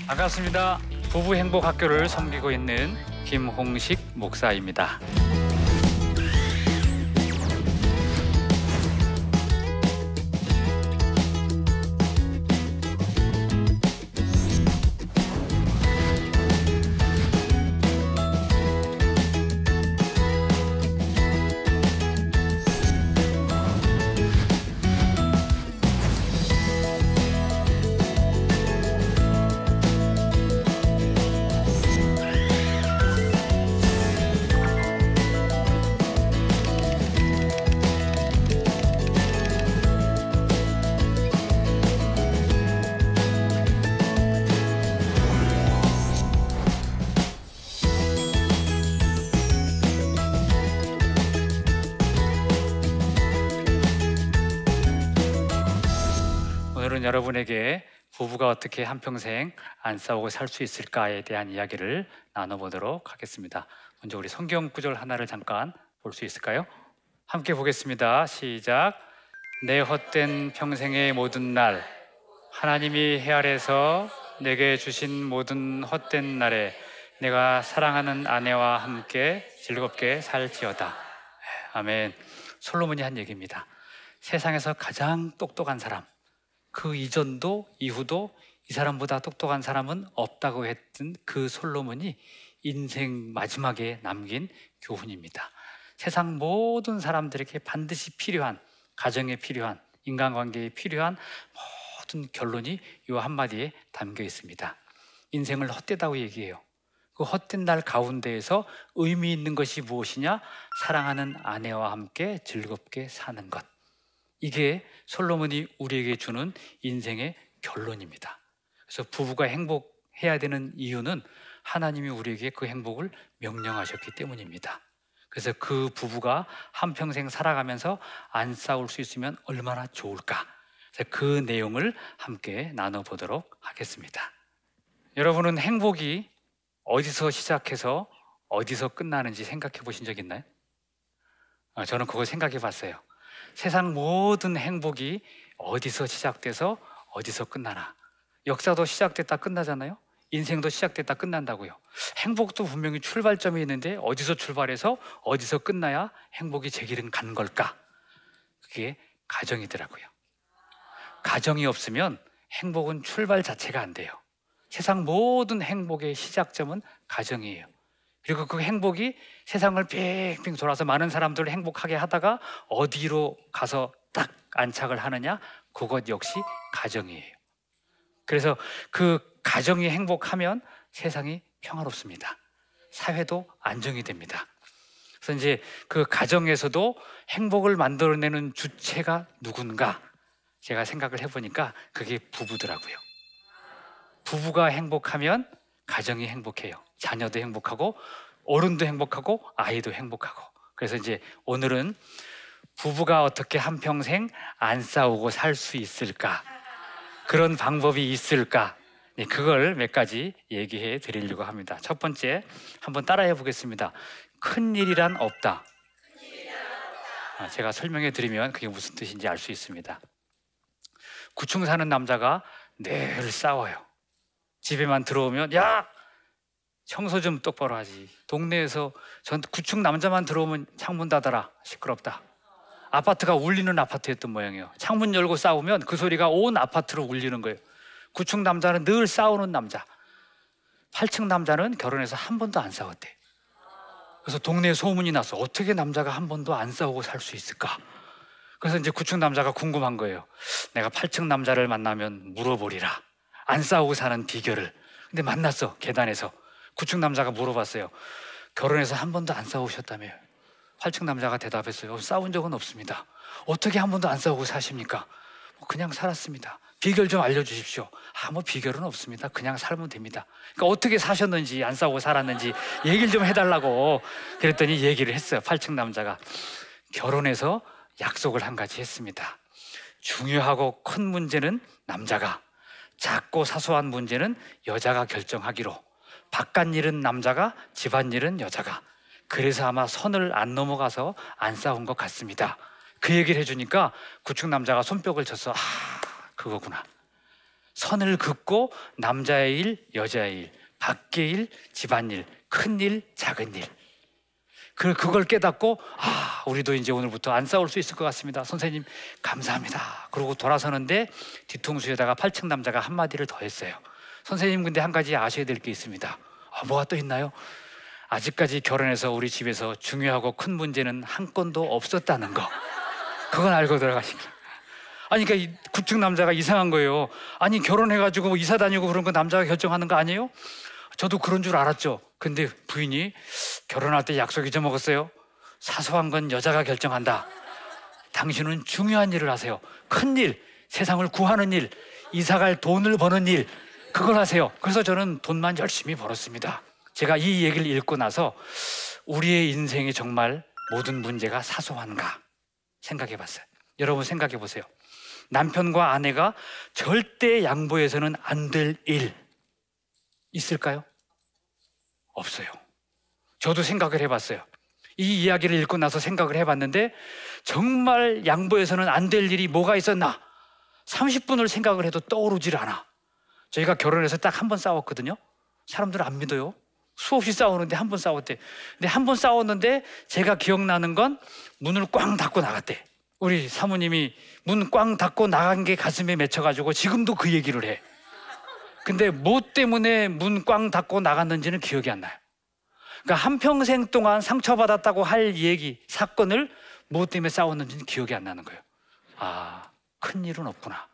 반갑습니다. 부부 행복 학교를 섬기고 있는 김홍식 목사입니다. 오늘은 여러분에게 부부가 어떻게 한평생 안 싸우고 살 수 있을까에 대한 이야기를 나눠보도록 하겠습니다. 먼저 우리 성경 구절 하나를 잠깐 볼 수 있을까요? 함께 보겠습니다. 시작. 내 헛된 평생의 모든 날 하나님이 해 아래서 내게 주신 모든 헛된 날에 내가 사랑하는 아내와 함께 즐겁게 살지어다. 아멘. 솔로몬이 한 얘기입니다. 세상에서 가장 똑똑한 사람, 그 이전도 이후도 이 사람보다 똑똑한 사람은 없다고 했던 그 솔로몬이 인생 마지막에 남긴 교훈입니다. 세상 모든 사람들에게 반드시 필요한, 가정에 필요한, 인간관계에 필요한 모든 결론이 이 한마디에 담겨 있습니다. 인생을 헛되다고 얘기해요. 그 헛된 날 가운데에서 의미 있는 것이 무엇이냐? 사랑하는 아내와 함께 즐겁게 사는 것. 이게 솔로몬이 우리에게 주는 인생의 결론입니다. 그래서 부부가 행복해야 되는 이유는 하나님이 우리에게 그 행복을 명령하셨기 때문입니다. 그래서 그 부부가 한평생 살아가면서 안 싸울 수 있으면 얼마나 좋을까? 그래서 그 내용을 함께 나눠보도록 하겠습니다. 여러분은 행복이 어디서 시작해서 어디서 끝나는지 생각해 보신 적 있나요? 저는 그걸 생각해 봤어요. 세상 모든 행복이 어디서 시작돼서 어디서 끝나나. 역사도 시작됐다 끝나잖아요. 인생도 시작됐다 끝난다고요. 행복도 분명히 출발점이 있는데 어디서 출발해서 어디서 끝나야 행복이 제 길은 간 걸까? 그게 가정이더라고요. 가정이 없으면 행복은 출발 자체가 안 돼요. 세상 모든 행복의 시작점은 가정이에요. 그리고 그 행복이 세상을 빙빙 돌아서 많은 사람들을 행복하게 하다가 어디로 가서 딱 안착을 하느냐? 그것 역시 가정이에요. 그래서 그 가정이 행복하면 세상이 평화롭습니다. 사회도 안정이 됩니다. 그래서 이제 그 가정에서도 행복을 만들어내는 주체가 누군가? 제가 생각을 해보니까 그게 부부더라고요. 부부가 행복하면 가정이 행복해요. 자녀도 행복하고 어른도 행복하고 아이도 행복하고. 그래서 이제 오늘은 부부가 어떻게 한평생 안 싸우고 살 수 있을까? 그런 방법이 있을까? 그걸 몇 가지 얘기해 드리려고 합니다. 첫 번째, 한번 따라해 보겠습니다. 큰일이란 없다. 제가 설명해 드리면 그게 무슨 뜻인지 알 수 있습니다. 구충 사는 남자가 늘 싸워요. 집에만 들어오면 야! 청소 좀 똑바로 하지. 동네에서 전 구축 남자만 들어오면 창문 닫아라. 시끄럽다. 아파트가 울리는 아파트였던 모양이에요. 창문 열고 싸우면 그 소리가 온 아파트로 울리는 거예요. 구축 남자는 늘 싸우는 남자. 8층 남자는 결혼해서 한 번도 안 싸웠대. 그래서 동네에 소문이 났어. 어떻게 남자가 한 번도 안 싸우고 살 수 있을까? 그래서 이제 구축 남자가 궁금한 거예요. 내가 8층 남자를 만나면 물어보리라. 안 싸우고 사는 비결을. 근데 만났어. 계단에서. 구축 남자가 물어봤어요. 결혼해서 한 번도 안 싸우셨다며요. 8층 남자가 대답했어요. 싸운 적은 없습니다. 어떻게 한 번도 안 싸우고 사십니까? 그냥 살았습니다. 비결 좀 알려주십시오. 뭐 비결은 없습니다. 그냥 살면 됩니다. 그러니까 어떻게 사셨는지, 안 싸우고 살았는지 얘기를 좀 해달라고 그랬더니 얘기를 했어요. 8층 남자가. 결혼해서 약속을 한 가지 했습니다. 중요하고 큰 문제는 남자가, 작고 사소한 문제는 여자가 결정하기로. 바깥 일은 남자가, 집안 일은 여자가. 그래서 아마 선을 안 넘어가서 안 싸운 것 같습니다. 그 얘기를 해주니까 구축 남자가 손뼉을 쳐서 그거구나. 선을 긋고 남자의 일, 여자의 일, 밖의 일, 집안일, 큰 일, 작은 일. 그걸 깨닫고 우리도 이제 오늘부터 안 싸울 수 있을 것 같습니다. 선생님 감사합니다. 그러고 돌아서는데 뒤통수에다가 8층 남자가 한마디를 더 했어요. 선생님, 근데 한 가지 아셔야 될 게 있습니다. 뭐가 또 있나요? 아직까지 결혼해서 우리 집에서 중요하고 큰 문제는 한 건도 없었다는 거. 그건 알고 들어가신 거예요. 아니, 그러니까 이 9층 남자가 이상한 거예요. 아니, 결혼해가지고 이사 다니고 그런 거 남자가 결정하는 거 아니에요? 저도 그런 줄 알았죠. 근데 부인이 결혼할 때 약속 잊어먹었어요. 사소한 건 여자가 결정한다. 당신은 중요한 일을 하세요. 큰 일, 세상을 구하는 일, 이사갈 돈을 버는 일, 그걸 하세요. 그래서 저는 돈만 열심히 벌었습니다. 제가 이 얘기를 읽고 나서 우리의 인생에 정말 모든 문제가 사소한가 생각해 봤어요. 여러분 생각해 보세요. 남편과 아내가 절대 양보해서는 안 될 일 있을까요? 없어요. 저도 생각을 해봤어요. 이 이야기를 읽고 나서 생각을 해봤는데 정말 양보해서는 안 될 일이 뭐가 있었나? 30분을 생각을 해도 떠오르질 않아. 저희가 결혼해서 딱 한 번 싸웠거든요. 사람들 안 믿어요. 수없이 싸우는데 한 번 싸웠대. 근데 한 번 싸웠는데 제가 기억나는 건 문을 꽝 닫고 나갔대. 우리 사모님이 문 꽝 닫고 나간 게 가슴에 맺혀가지고 지금도 그 얘기를 해. 근데 뭐 때문에 문 꽝 닫고 나갔는지는 기억이 안 나요. 그러니까 한평생 동안 상처받았다고 할 얘기, 사건을 뭐 때문에 싸웠는지는 기억이 안 나는 거예요. 큰일은 없구나.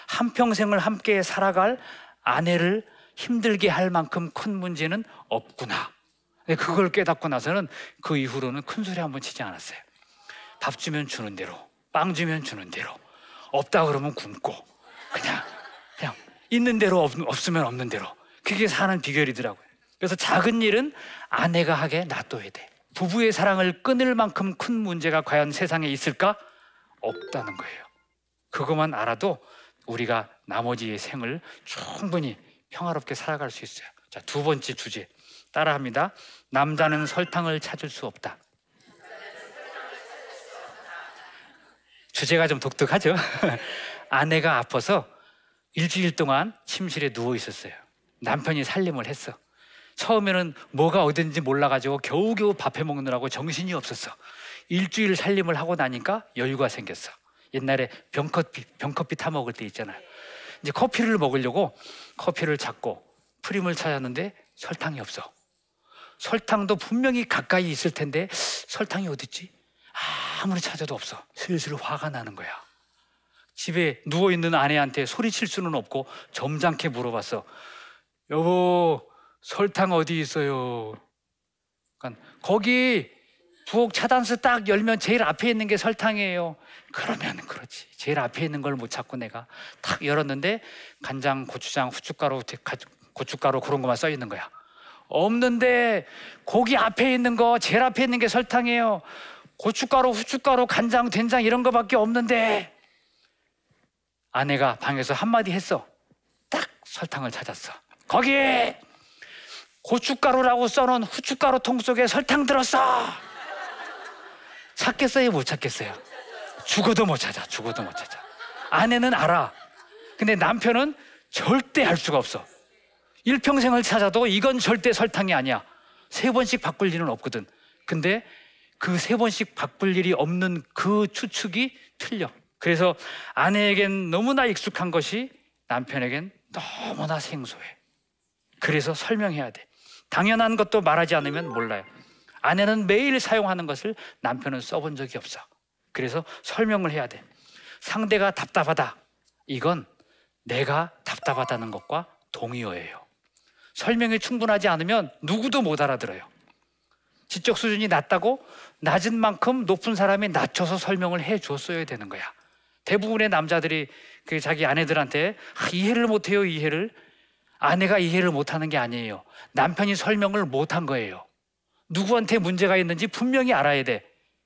한평생을 함께 살아갈 아내를 힘들게 할 만큼 큰 문제는 없구나. 그걸 깨닫고 나서는 그 이후로는 큰 소리 한번 치지 않았어요. 밥 주면 주는 대로, 빵 주면 주는 대로, 없다 그러면 굶고 그냥 있는 대로 없으면 없는 대로. 그게 사는 비결이더라고요. 그래서 작은 일은 아내가 하게 놔둬야 돼. 부부의 사랑을 끊을 만큼 큰 문제가 과연 세상에 있을까? 없다는 거예요. 그것만 알아도 우리가 나머지의 생을 충분히 평화롭게 살아갈 수 있어요. 자, 두 번째 주제 따라합니다. 남자는 설탕을 찾을 수 없다. 주제가 좀 독특하죠? 아내가 아파서 일주일 동안 침실에 누워 있었어요. 남편이 살림을 했어. 처음에는 뭐가 어딘지 몰라가지고 겨우겨우 밥 해먹느라고 정신이 없었어. 일주일 살림을 하고 나니까 여유가 생겼어. 옛날에 병커피 타 먹을 때 있잖아요. 이제 커피를 먹으려고 커피를 찾고 프림을 찾았는데 설탕이 없어. 설탕도 분명히 가까이 있을 텐데 설탕이 어딨지? 아무리 찾아도 없어. 슬슬 화가 나는 거야. 집에 누워있는 아내한테 소리칠 수는 없고 점잖게 물어봤어. 여보, 설탕 어디 있어요? 그러니까 거기 부엌 차단스 딱 열면 제일 앞에 있는 게 설탕이에요. 그러면 그렇지. 제일 앞에 있는 걸 못 찾고 내가 탁 열었는데 간장, 고추장, 고춧가루 그런 것만 써 있는 거야. 없는데 거기 앞에 있는 거, 제일 앞에 있는 게 설탕이에요. 고춧가루, 후춧가루, 간장, 된장 이런 거밖에 없는데. 아내가 방에서 한마디 했어. 딱 설탕을 찾았어. 거기에 고춧가루라고 써놓은 후춧가루 통 속에 설탕 들었어. 찾겠어요, 못 찾겠어요? 죽어도 못 찾아. 아내는 알아. 근데 남편은 절대 알 수가 없어. 일평생을 찾아도 이건 절대 설탕이 아니야. 3번씩 바꿀 일은 없거든. 근데 그 3번씩 바꿀 일이 없는 그 추측이 틀려. 그래서 아내에겐 너무나 익숙한 것이 남편에겐 너무나 생소해. 그래서 설명해야 돼. 당연한 것도 말하지 않으면 몰라요. 아내는 매일 사용하는 것을 남편은 써본 적이 없어. 그래서 설명을 해야 돼. 상대가 답답하다. 이건 내가 답답하다는 것과 동의어예요. 설명이 충분하지 않으면 누구도 못 알아들어요. 지적 수준이 낮다고 낮은 만큼 높은 사람이 낮춰서 설명을 해줬어야 되는 거야. 대부분의 남자들이 자기 아내들한테 이해를 못해요. 이해를. 아내가 이해를 못하는 게 아니에요. 남편이 설명을 못한 거예요. 누구한테 문제가 있는지 분명히 알아야 돼.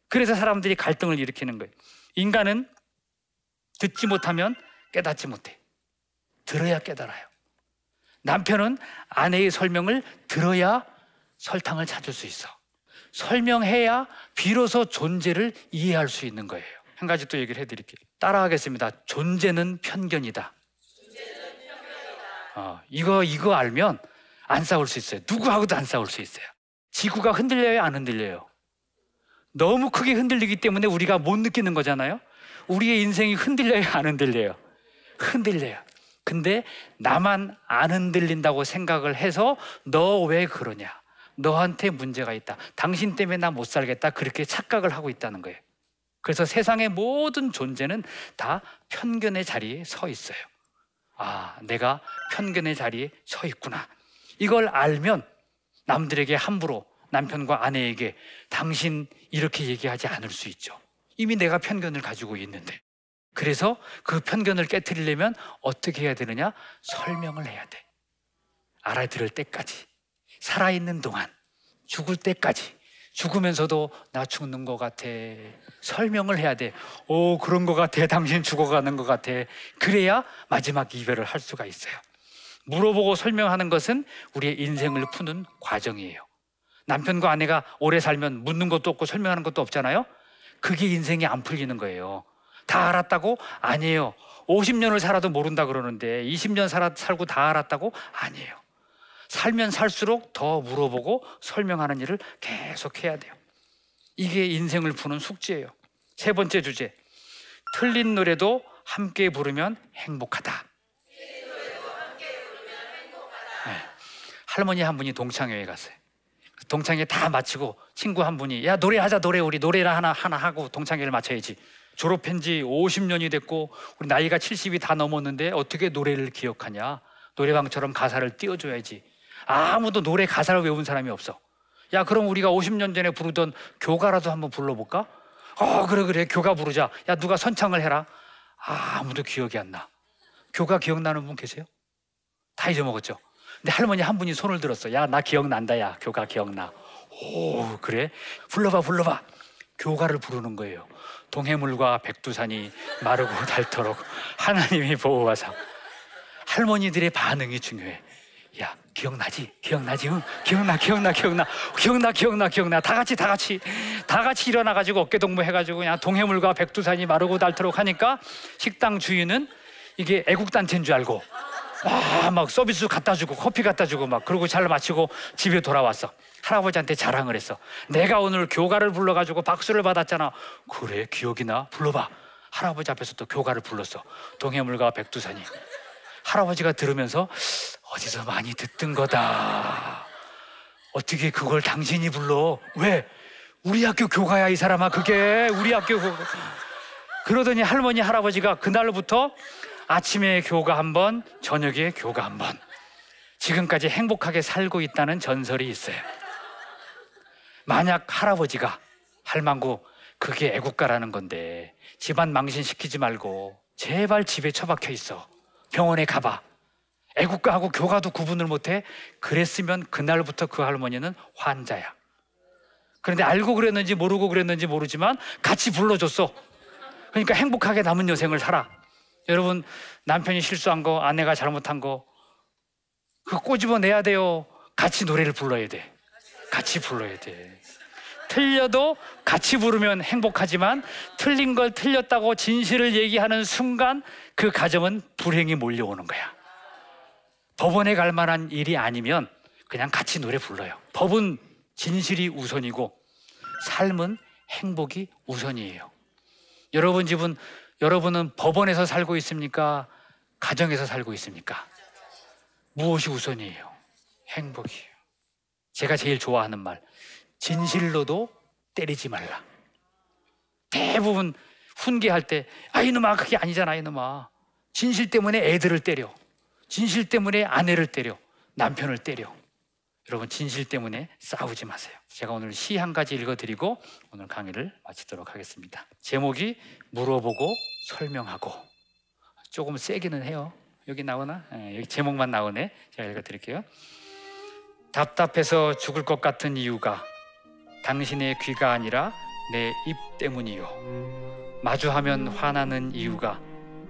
그래서 사람들이 갈등을 일으키는 거예요. 인간은 듣지 못하면 깨닫지 못해. 들어야 깨달아요. 남편은 아내의 설명을 들어야 설탕을 찾을 수 있어. 설명해야 비로소 존재를 이해할 수 있는 거예요. 한 가지 또 얘기를 해드릴게요. 따라하겠습니다. 존재는 편견이다. 이거 알면 안 싸울 수 있어요. 누구하고도 안 싸울 수 있어요. 지구가 흔들려요, 안 흔들려요? 너무 크게 흔들리기 때문에 우리가 못 느끼는 거잖아요. 우리의 인생이 흔들려요, 안 흔들려요? 흔들려요. 근데 나만 안 흔들린다고 생각을 해서 너 왜 그러냐? 너한테 문제가 있다. 당신 때문에 나 못 살겠다. 그렇게 착각을 하고 있다는 거예요. 그래서 세상의 모든 존재는 다 편견의 자리에 서 있어요. 내가 편견의 자리에 서 있구나. 이걸 알면 남들에게 함부로 남편과 아내에게 당신 이렇게 얘기하지 않을 수 있죠. 이미 내가 편견을 가지고 있는데. 그래서 그 편견을 깨트리려면 어떻게 해야 되느냐? 설명을 해야 돼. 알아들을 때까지, 살아있는 동안, 죽을 때까지. 죽으면서도 나 죽는 것 같아. 설명을 해야 돼. 그런 것 같아. 당신 죽어가는 것 같아. 그래야 마지막 이별을 할 수가 있어요. 물어보고 설명하는 것은 우리의 인생을 푸는 과정이에요. 남편과 아내가 오래 살면 묻는 것도 없고 설명하는 것도 없잖아요. 그게 인생이 안 풀리는 거예요. 다 알았다고? 아니에요. 50년을 살아도 모른다 그러는데 20년 살고 다 알았다고? 아니에요. 살면 살수록 더 물어보고 설명하는 일을 계속 해야 돼요. 이게 인생을 푸는 숙제예요. 세 번째 주제, 틀린 노래도 함께 부르면 행복하다. 네. 할머니 한 분이 동창회에 갔어요. 동창회 다 마치고 친구 한 분이 야 노래하자, 우리 노래를 하나 하고 동창회를 마쳐야지. 졸업한 지 50년이 됐고 우리 나이가 70이 다 넘었는데 어떻게 노래를 기억하냐. 노래방처럼 가사를 띄워줘야지. 아무도 노래 가사를 외운 사람이 없어. 야 그럼 우리가 50년 전에 부르던 교가라도 한번 불러볼까? 그래 교가 부르자. 야 누가 선창을 해라. 아무도 기억이 안 나. 교가 기억나는 분 계세요? 다 잊어먹었죠. 근데 할머니 한 분이 손을 들었어. 야 나 기억난다. 야 교가 기억나. 그래? 불러봐. 교가를 부르는 거예요. 동해물과 백두산이 마르고 닳도록 하나님이 보호하사. 할머니들의 반응이 중요해. 야 기억나지? 응? 기억나. 다 같이 일어나가지고 어깨동무 해가지고 그냥 동해물과 백두산이 마르고 닳도록 하니까 식당 주인은 이게 애국단체인 줄 알고 막 서비스 갖다 주고 커피 갖다 주고 막 그러고 잘 마치고 집에 돌아왔어. 할아버지한테 자랑을 했어. 내가 오늘 교가를 불러가지고 박수를 받았잖아. 그래 기억이 나? 불러봐. 할아버지 앞에서 또 교가를 불렀어. 동해물과 백두산이. 할아버지가 들으면서 어디서 많이 듣던 거다. 어떻게 그걸 당신이 불러? 왜? 우리 학교 교가야 이 사람아. 그게 우리 학교 교가. 그러더니 할머니 할아버지가 그날부터 아침에 교가 한 번, 저녁에 교가 한 번. 지금까지 행복하게 살고 있다는 전설이 있어요. 만약 할아버지가 할망구 그게 애국가라는 건데 집안 망신시키지 말고 제발 집에 처박혀 있어. 병원에 가봐. 애국가하고 교가도 구분을 못해? 그랬으면 그날부터 그 할머니는 환자야. 그런데 알고 그랬는지 모르고 그랬는지 모르지만 같이 불러줬어. 그러니까 행복하게 남은 여생을 살아. 여러분 남편이 실수한 거, 아내가 잘못한 거 그거 꼬집어내야 돼요. 같이 노래를 불러야 돼. 같이 불러야 돼. 틀려도 같이 부르면 행복하지만 틀린 걸 틀렸다고 진실을 얘기하는 순간 그 가정은 불행이 몰려오는 거야. 법원에 갈 만한 일이 아니면 그냥 같이 노래 불러요. 법은 진실이 우선이고 삶은 행복이 우선이에요. 여러분은 법원에서 살고 있습니까? 가정에서 살고 있습니까? 무엇이 우선이에요? 행복이에요. 제가 제일 좋아하는 말, 진실로도 때리지 말라. 대부분 훈계할 때 이놈아 그게 아니잖아 이놈아. 진실 때문에 애들을 때려. 진실 때문에 아내를 때려. 남편을 때려. 여러분 진실 때문에 싸우지 마세요. 제가 오늘 시 한 가지 읽어드리고 오늘 강의를 마치도록 하겠습니다. 제목이 물어보고 설명하고. 조금 세기는 해요. 여기 나오나? 여기 제목만 나오네. 제가 읽어드릴게요. 답답해서 죽을 것 같은 이유가 당신의 귀가 아니라 내 입 때문이요. 마주하면 화나는 이유가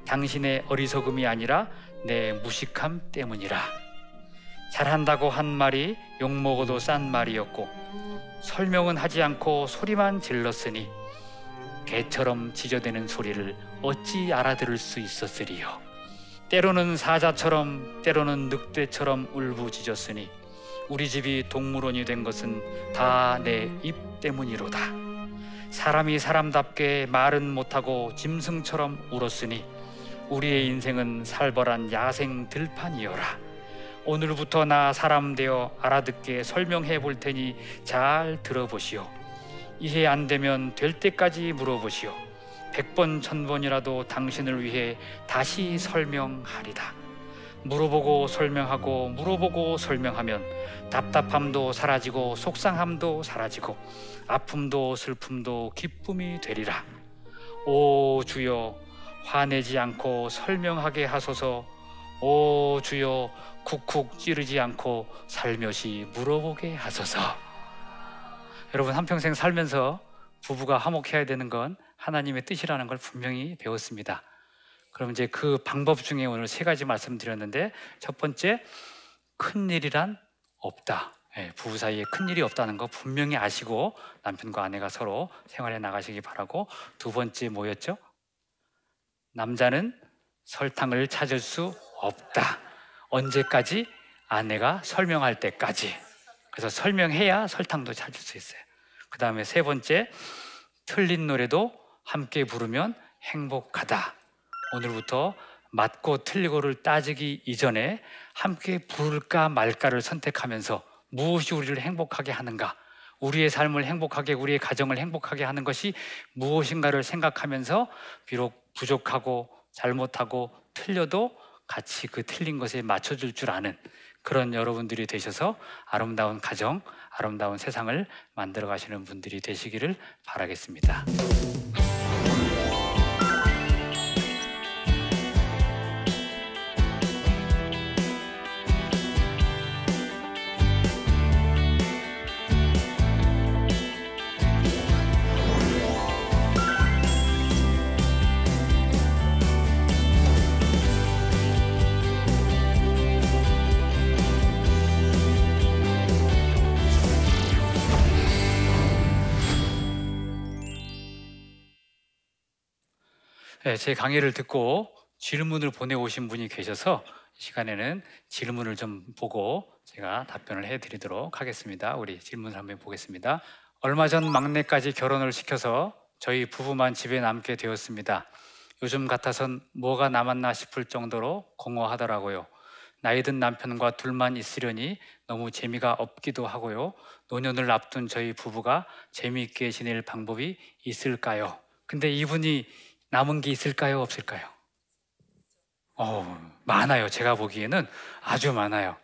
당신의 어리석음이 아니라 내 무식함 때문이라. 잘한다고 한 말이 욕먹어도 싼 말이었고 설명은 하지 않고 소리만 질렀으니 개처럼 지저대는 소리를 어찌 알아들을 수 있었으리요. 때로는 사자처럼 때로는 늑대처럼 울부짖었으니 우리 집이 동물원이 된 것은 다 내 입 때문이로다. 사람이 사람답게 말은 못하고 짐승처럼 울었으니 우리의 인생은 살벌한 야생 들판이여라. 오늘부터 나 사람 되어 알아듣게 설명해 볼 테니 잘 들어보시오. 이해 안 되면 될 때까지 물어보시오. 100번 1000번이라도 당신을 위해 다시 설명하리다. 물어보고 설명하고 물어보고 설명하면 답답함도 사라지고 속상함도 사라지고 아픔도 슬픔도 기쁨이 되리라. 오 주여, 화내지 않고 설명하게 하소서. 오 주여, 쿡쿡 찌르지 않고 살며시 물어보게 하소서. 여러분, 한평생 살면서 부부가 화목해야 되는 건 하나님의 뜻이라는 걸 분명히 배웠습니다. 그럼 이제 그 방법 중에 오늘 3가지 말씀드렸는데, 첫 번째, 큰일이란 없다. 부부 사이에 큰일이 없다는 거 분명히 아시고 남편과 아내가 서로 생활해 나가시기 바라고, 두 번째 뭐였죠? 남자는 설탕을 찾을 수 없다. 언제까지? 아내가 설명할 때까지. 그래서 설명해야 설탕도 찾을 수 있어요. 그 다음에 3번째, 틀린 노래도 함께 부르면 행복하다. 오늘부터 맞고 틀리고를 따지기 이전에 함께 부를까 말까를 선택하면서 무엇이 우리를 행복하게 하는가, 우리의 삶을 행복하게, 우리의 가정을 행복하게 하는 것이 무엇인가를 생각하면서 비록 부족하고 잘못하고 틀려도 같이 그 틀린 것에 맞춰줄 줄 아는 그런 여러분들이 되셔서 아름다운 가정, 아름다운 세상을 만들어 가시는 분들이 되시기를 바라겠습니다. 제 강의를 듣고 질문을 보내오신 분이 계셔서 이 시간에는 질문을 좀 보고 제가 답변을 해드리도록 하겠습니다. 우리 질문을 한번 보겠습니다. 얼마 전 막내까지 결혼을 시켜서 저희 부부만 집에 남게 되었습니다. 요즘 같아선 뭐가 남았나 싶을 정도로 공허하더라고요. 나이 든 남편과 둘만 있으려니 너무 재미가 없기도 하고요. 노년을 앞둔 저희 부부가 재미있게 지낼 방법이 있을까요? 근데 이분이 남은 게 있을까요? 없을까요? 많아요. 제가 보기에는 아주 많아요.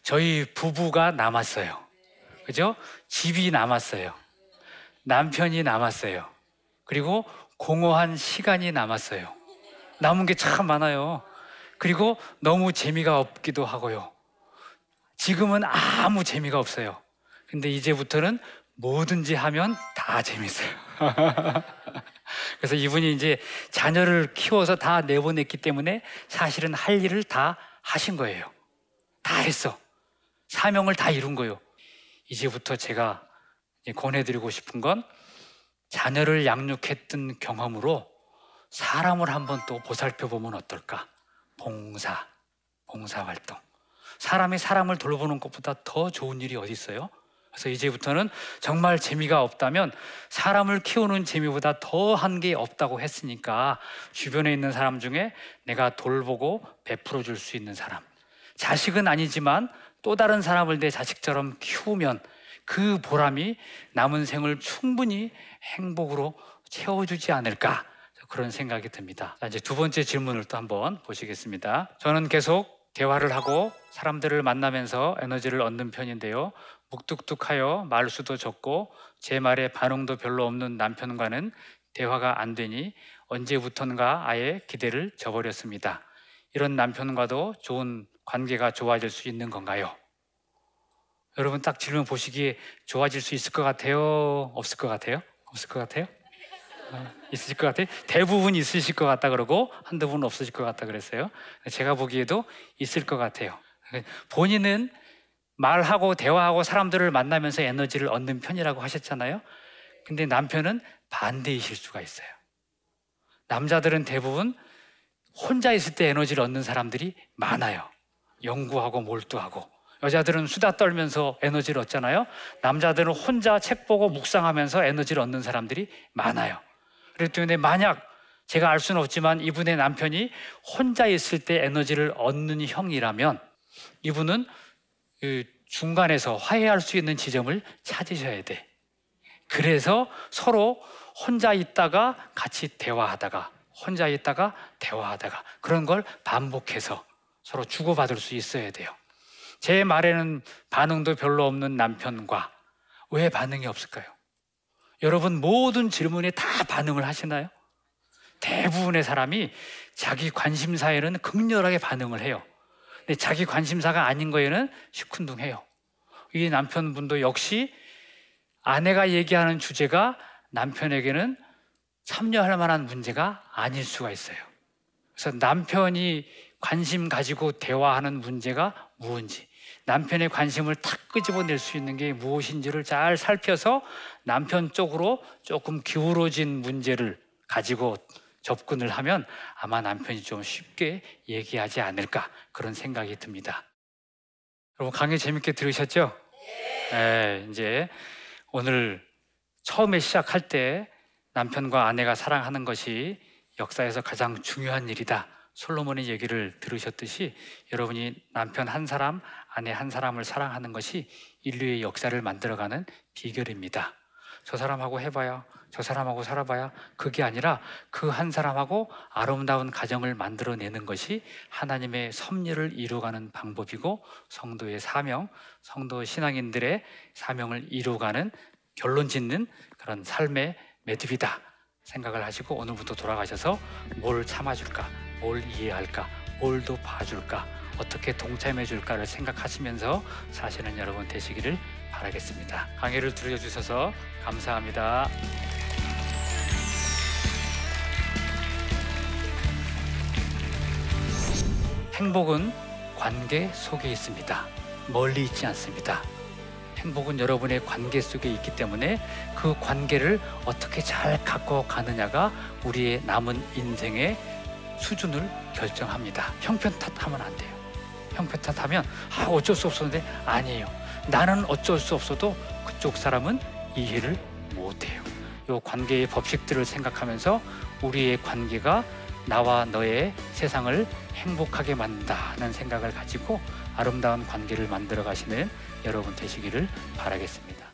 저희 부부가 남았어요. 그죠? 집이 남았어요. 남편이 남았어요. 그리고 공허한 시간이 남았어요. 남은 게 참 많아요. 그리고 너무 재미가 없기도 하고요. 지금은 아무 재미가 없어요. 근데 이제부터는 뭐든지 하면 다 재밌어요. 그래서 이분이 이제 자녀를 키워서 다 내보냈기 때문에 사실은 할 일을 다 하신 거예요. 다 했어. 사명을 다 이룬 거예요. 이제부터 제가 권해드리고 싶은 건 자녀를 양육했던 경험으로 사람을 한번 또 보살펴 보면 어떨까? 봉사 활동. 사람이 사람을 돌보는 것보다 더 좋은 일이 어디 있어요? 그래서 이제부터는 정말 재미가 없다면 사람을 키우는 재미보다 더한 게 없다고 했으니까 주변에 있는 사람 중에 내가 돌보고 베풀어 줄 수 있는 사람, 자식은 아니지만 또 다른 사람을 내 자식처럼 키우면 그 보람이 남은 생을 충분히 행복으로 채워주지 않을까, 그런 생각이 듭니다. 자, 이제 두 번째 질문을 또 한번 보시겠습니다. 저는 계속 대화를 하고 사람들을 만나면서 에너지를 얻는 편인데요. 묵뚝뚝하여 말수도 적고 제 말에 반응도 별로 없는 남편과는 대화가 안 되니 언제부턴가 아예 기대를 저버렸습니다. 이런 남편과도 좋은 관계가 좋아질 수 있는 건가요? 여러분 딱 질문 보시기에 좋아질 수 있을 것 같아요? 없을 것 같아요? 없을 것 같아요? 있으실 것 같아요? 대부분 있으실 것 같다 그러고 한두 분은 없으실 것 같다 그랬어요. 제가 보기에도 있을 것 같아요. 본인은 말하고 대화하고 사람들을 만나면서 에너지를 얻는 편이라고 하셨잖아요. 근데 남편은 반대이실 수가 있어요. 남자들은 대부분 혼자 있을 때 에너지를 얻는 사람들이 많아요. 연구하고 몰두하고. 여자들은 수다 떨면서 에너지를 얻잖아요. 남자들은 혼자 책 보고 묵상하면서 에너지를 얻는 사람들이 많아요. 그렇기 때문에 만약 제가 알 수는 없지만 이분의 남편이 혼자 있을 때 에너지를 얻는 형이라면 이분은 중간에서 화해할 수 있는 지점을 찾으셔야 돼. 그래서 서로 혼자 있다가 같이 대화하다가 혼자 있다가 대화하다가 그런 걸 반복해서 서로 주고받을 수 있어야 돼요. 제 말에는 반응도 별로 없는 남편과 왜 반응이 없을까요? 여러분 모든 질문에 다 반응을 하시나요? 대부분의 사람이 자기 관심사에는 극렬하게 반응을 해요. 근데 자기 관심사가 아닌 거에는 시큰둥해요. 이 남편분도 역시 아내가 얘기하는 주제가 남편에게는 참여할 만한 문제가 아닐 수가 있어요. 그래서 남편이 관심 가지고 대화하는 문제가 무엇인지, 남편의 관심을 탁 끄집어낼 수 있는 게 무엇인지를 잘 살펴서 남편 쪽으로 조금 기울어진 문제를 가지고 접근을 하면 아마 남편이 좀 쉽게 얘기하지 않을까 그런 생각이 듭니다. 여러분 강의 재밌게 들으셨죠? 네, 이제 오늘 처음에 시작할 때 남편과 아내가 사랑하는 것이 역사에서 가장 중요한 일이다. 솔로몬의 얘기를 들으셨듯이 여러분이 남편 한 사람, 아내 한 사람을 사랑하는 것이 인류의 역사를 만들어가는 비결입니다. 저 사람하고 해봐야, 저 사람하고 살아봐야 그게 아니라 그 한 사람하고 아름다운 가정을 만들어내는 것이 하나님의 섭리를 이루어가는 방법이고 성도의 사명, 성도 신앙인들의 사명을 이루어가는 결론 짓는 그런 삶의 매듭이다 생각을 하시고 오늘부터 돌아가셔서 뭘 참아줄까, 뭘 이해할까, 뭘 더 봐줄까, 어떻게 동참해줄까를 생각하시면서 사시는 여러분 되시기를 바라겠습니다. 강의를 들어주셔서 감사합니다. 행복은 관계 속에 있습니다. 멀리 있지 않습니다. 행복은 여러분의 관계 속에 있기 때문에 그 관계를 어떻게 잘 갖고 가느냐가 우리의 남은 인생의 수준을 결정합니다. 형편 탓하면 안 돼요. 형편 탓하면 어쩔 수 없었는데 아니에요. 나는 어쩔 수 없어도 그쪽 사람은 이해를 못해요. 이 관계의 법칙들을 생각하면서 우리의 관계가 나와 너의 세상을 행복하게 만든다는 생각을 가지고 아름다운 관계를 만들어 가시는 여러분 되시기를 바라겠습니다.